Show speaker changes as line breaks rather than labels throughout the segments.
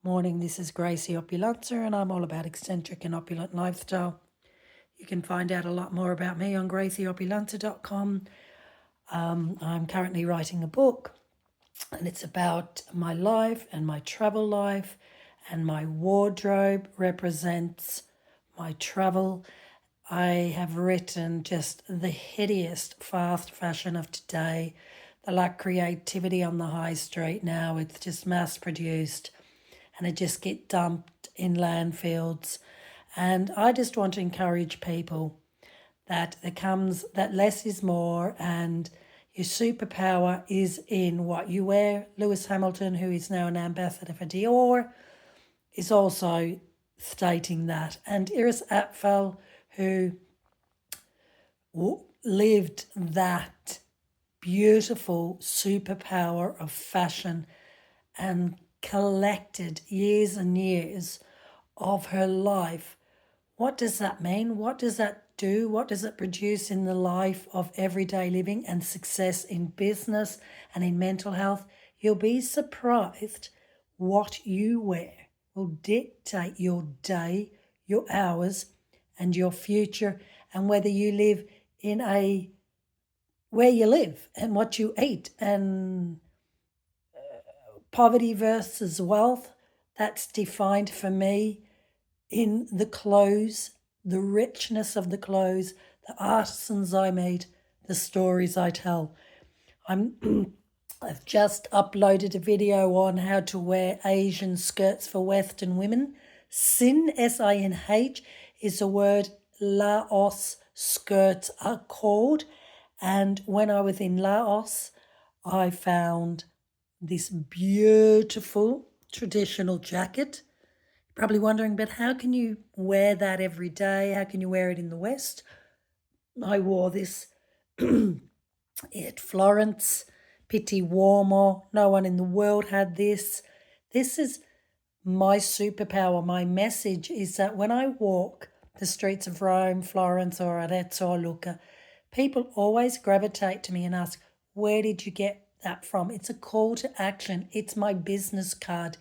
Morning, this is Gracie Opulenta, and I'm all about eccentric and opulent lifestyle. You can find out a lot more about me on gracieopulenta.com. I'm currently writing a book, and it's about my life and my travel life, and my wardrobe represents my travel. I have written just the hideous fast fashion of today. The lack creativity on the high street now. It's just mass produced and it just get dumped in landfills. And I just want to encourage people that that less is more, and your superpower is in what you wear. Lewis Hamilton, who is now an ambassador for Dior, is also stating that. And Iris Apfel, who lived that beautiful superpower of fashion and collected years and years of her life. What does that mean? What does that do? What does it produce in the life of everyday living and success in business and in mental health? You'll be surprised what you wear will dictate your day, your hours, and your future, and whether you live in where you live and what you eat, and poverty versus wealth. That's defined for me in the clothes, the richness of the clothes, the artisans I meet, the stories I tell. I've just uploaded a video on how to wear Asian skirts for Western women. Sin, S-I-N-H, is a word Laos skirts are called. And when I was in Laos, I found this beautiful traditional jacket. You're probably wondering, but how can you wear that every day? How can you wear it in the West? I wore this at Florence, Pitti Uomo. No one in the world had this. This is my superpower. My message is that when I walk the streets of Rome, Florence, or Arezzo or Lucca, people always gravitate to me and ask, where did you get that from? It's a call to action. It's my business card.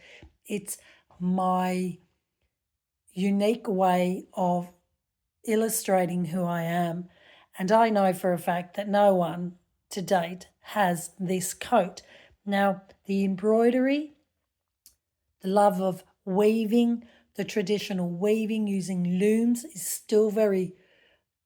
It's my unique way of illustrating who I am. And I know for a fact that no one to date has this coat. Now, the embroidery, the love of weaving, the traditional weaving using looms is still very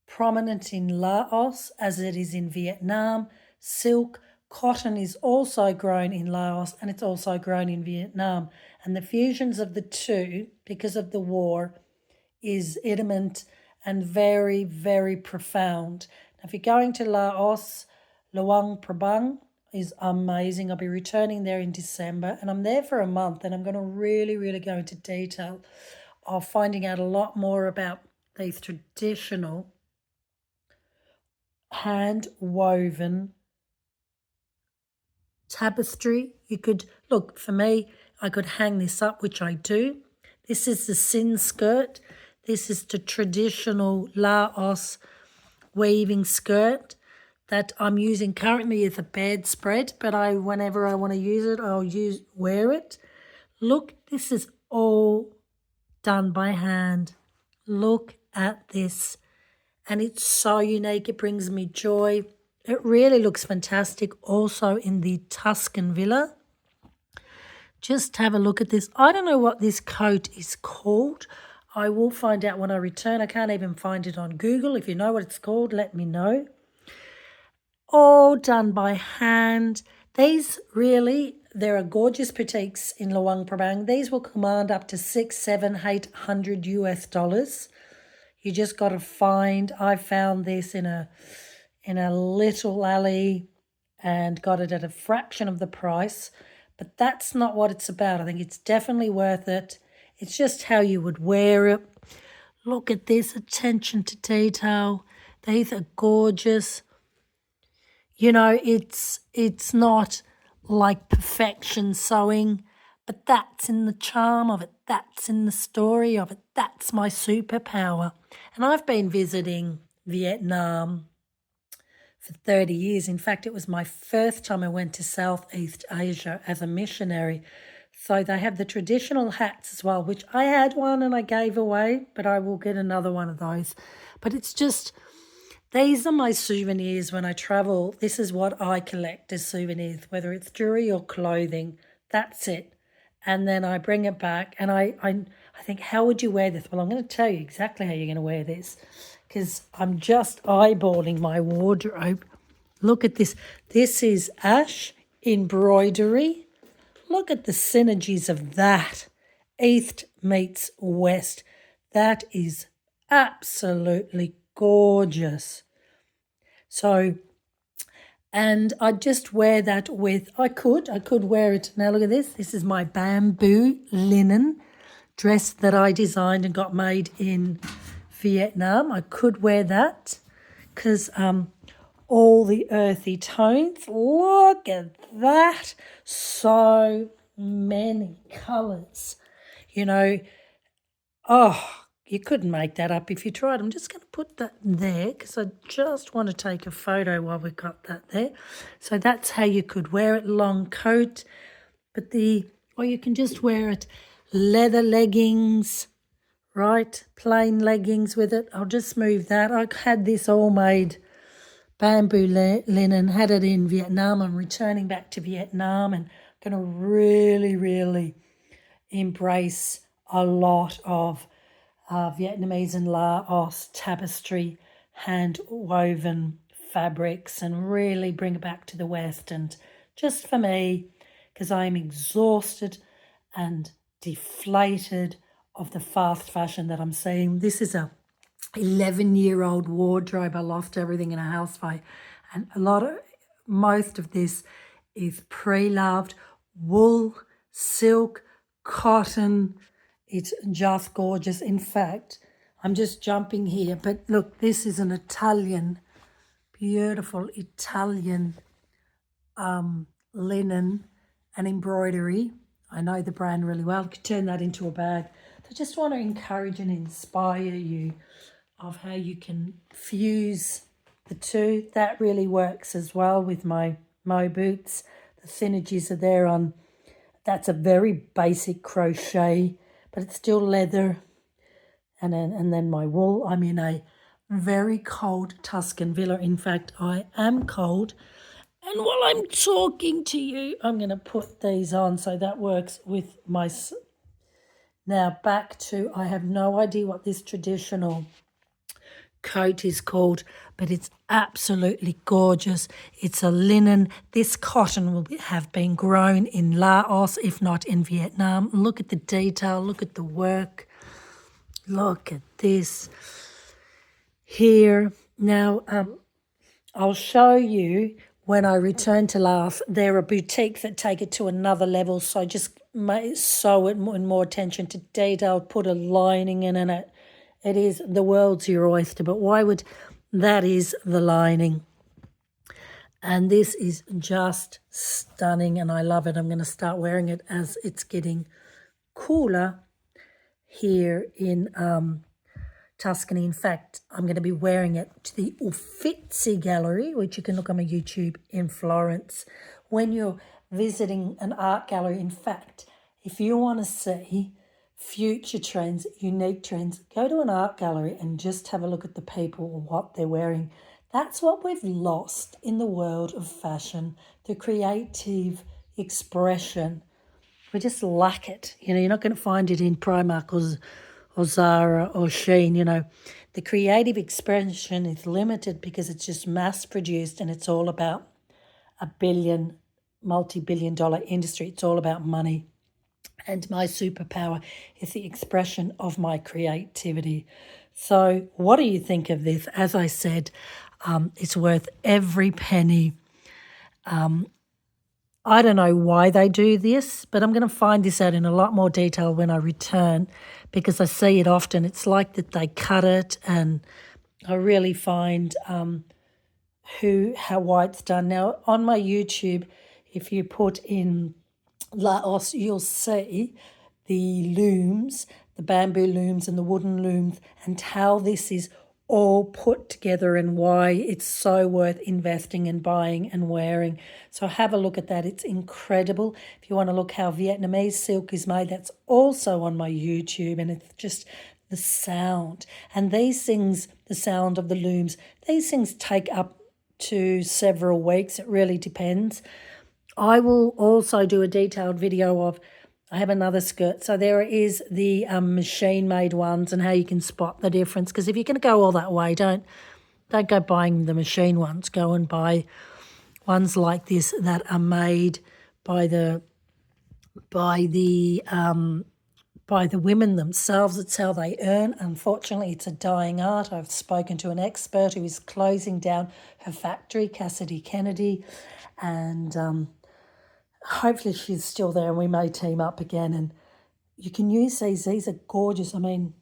prominent in Laos as it is in Vietnam. Silk, cotton is also grown in Laos and it's also grown in Vietnam. And the fusions of the two, because of the war, is intimate and very, very profound. Now, if you're going to Laos, Luang Prabang is amazing. I'll be returning there in December and I'm there for a month, and I'm going to really, really go into detail of finding out a lot more about these traditional hand woven tapestry. You could look, for me, I could hang this up, which I do. This is the sin skirt. This is the traditional Laos weaving skirt that I'm using currently as a bedspread, but whenever I want to use it, I'll wear it. Look, this is all done by hand. Look at this. And it's so unique. It brings me joy. It really looks fantastic also in the Tuscan villa. Just have a look at this. I don't know what this coat is called. I will find out when I return. I can't even find it on Google. If you know what it's called, let me know. All done by hand. These really, there are gorgeous boutiques in Luang Prabang. These will command up to $600, $700, $800 US. You just got to find. I found this in a little alley and got it at a fraction of the price. But that's not what it's about. I think it's definitely worth it. It's just how you would wear it. Look at this, attention to detail. These are gorgeous. You know, it's not like perfection sewing, but that's in the charm of it. That's in the story of it. That's my superpower. And I've been visiting Vietnam for 30 years. In fact, it was my first time I went to Southeast Asia as a missionary. So they have the traditional hats as well, which I had one and I gave away, but I will get another one of those. But it's just, these are my souvenirs when I travel. This is what I collect as souvenirs, whether it's jewelry or clothing. That's it. And then I bring it back and I think, how would you wear this? Well, I'm going to tell you exactly how you're going to wear this because I'm just eyeballing my wardrobe. Look at this. This is ash embroidery. Look at the synergies of that. East meets west. That is absolutely gorgeous. So, and I just wear that with, I could wear it. Now look at this. This is my bamboo linen dress that I designed and got made in Vietnam. I could wear that because all the earthy tones. Look at that. So many colours. You know, oh, you couldn't make that up if you tried. I'm just going to put that there because I just want to take a photo while we've got that there. So that's how you could wear it, long coat. Or you can just wear it leather leggings, right? Plain leggings with it. I'll just move that. I had this all made bamboo linen, had it in Vietnam. I'm returning back to Vietnam and going to really, really embrace a lot of Vietnamese and Laos tapestry, hand woven fabrics, and really bring it back to the West. And just for me, because I am exhausted and deflated of the fast fashion that I'm seeing. This is a 11-year-old wardrobe. I lost everything in a house fire, and most of this is pre-loved wool, silk, cotton. It's just gorgeous. In fact, I'm just jumping here, but look, this is an Italian, beautiful Italian linen and embroidery. I know the brand really well. I could turn that into a bag. I just want to encourage and inspire you of how you can fuse the two. That really works as well with my Mo boots. The synergies are there on, that's a very basic crochet, but it's still leather. And then my wool, I'm in a very cold Tuscan villa. In fact, I am cold. And while I'm talking to you, I'm going to put these on. So that works with my... Now back to, I have no idea what this traditional coat is called, but it's absolutely gorgeous. It's a linen. This cotton will have been grown in Laos, if not in Vietnam. Look at the detail. Look at the work. Look at this here. Now, I'll show you when I return to Laos. There are boutiques that take it to another level, so I just sew it in more attention to detail, put a lining in it. It is the world's your oyster, but why would... That is the lining. And this is just stunning, and I love it. I'm going to start wearing it as it's getting cooler here in Tuscany. In fact, I'm going to be wearing it to the Uffizi Gallery, which you can look on my YouTube, in Florence. When you're visiting an art gallery, in fact, if you want to see future trends, unique trends, go to an art gallery and just have a look at the people or what they're wearing. That's what we've lost in the world of fashion, the creative expression. We just lack it. You know, you're not going to find it in Primark or Zara or Shein, you know. The creative expression is limited because it's just mass produced, and it's all about a multi-billion dollar industry. It's all about money. And my superpower is the expression of my creativity. So what do you think of this? As I said, it's worth every penny. I don't know why they do this, but I'm going to find this out in a lot more detail when I return, because I see it often. It's like that they cut it, and I really find why it's done. Now, on my YouTube, if you put in Laos, you'll see the looms, the bamboo looms and the wooden looms, and how this is all put together and why it's so worth investing and buying and wearing. So have a look at that. It's incredible. If you want to look how Vietnamese silk is made, that's also on my YouTube, and it's just the sound. And these things, the sound of the looms, these things take up to several weeks. It really depends. I will also do a detailed video of, I have another skirt. So there is the machine-made ones and how you can spot the difference. Because if you're going to go all that way, don't go buying the machine ones. Go and buy ones like this that are made by the women themselves. It's how they earn. Unfortunately, it's a dying art. I've spoken to an expert who is closing down her factory, Cassidy Kennedy, and hopefully she's still there and we may team up again. And you can use these. These are gorgeous. I mean,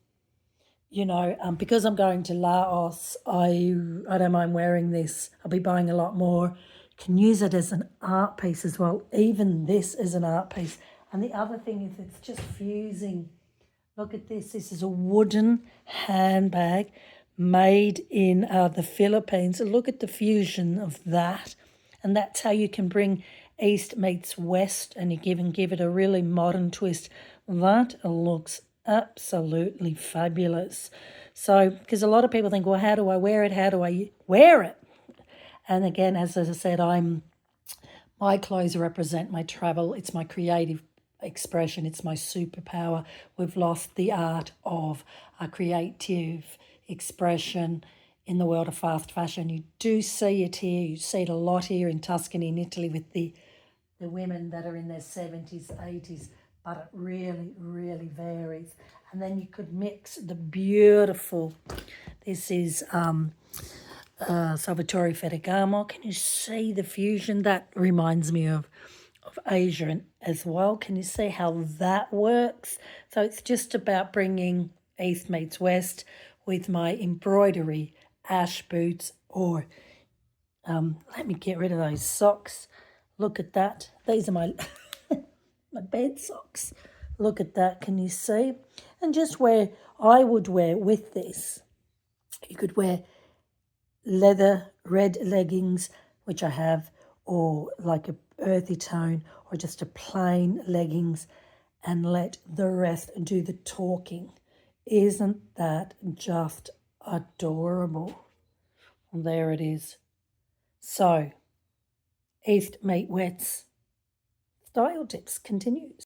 you know, because I'm going to Laos, I don't mind wearing this. I'll be buying a lot more. You can use it as an art piece as well. Even this is an art piece. And the other thing is it's just fusing. Look at this. This is a wooden handbag made in the Philippines. Look at the fusion of that. And that's how you can bring East meets West and you give it a really modern twist. That looks absolutely fabulous. So, because a lot of people think, well, how do I wear it? How do I wear it? And again, as I said, my clothes represent my travel. It's my creative expression. It's my superpower. We've lost the art of a creative expression in the world of fast fashion. You do see it here. You see it a lot here in Tuscany, in Italy, with the women that are in their 70s, 80s, but it really, really varies. And then you could mix the beautiful, this is Salvatore Ferragamo. Can you see the fusion? That reminds me of Asia as well. Can you see how that works? So it's just about bringing East meets West with my embroidery ash boots, or let me get rid of those socks. Look at that. These are my my bed socks. Look at that. Can you see? And just where I would wear with this, you could wear leather red leggings, which I have, or like a earthy tone, or just a plain leggings, and let the rest do the talking. Isn't that just adorable? Well, there it is. So, East meet West style tips continues.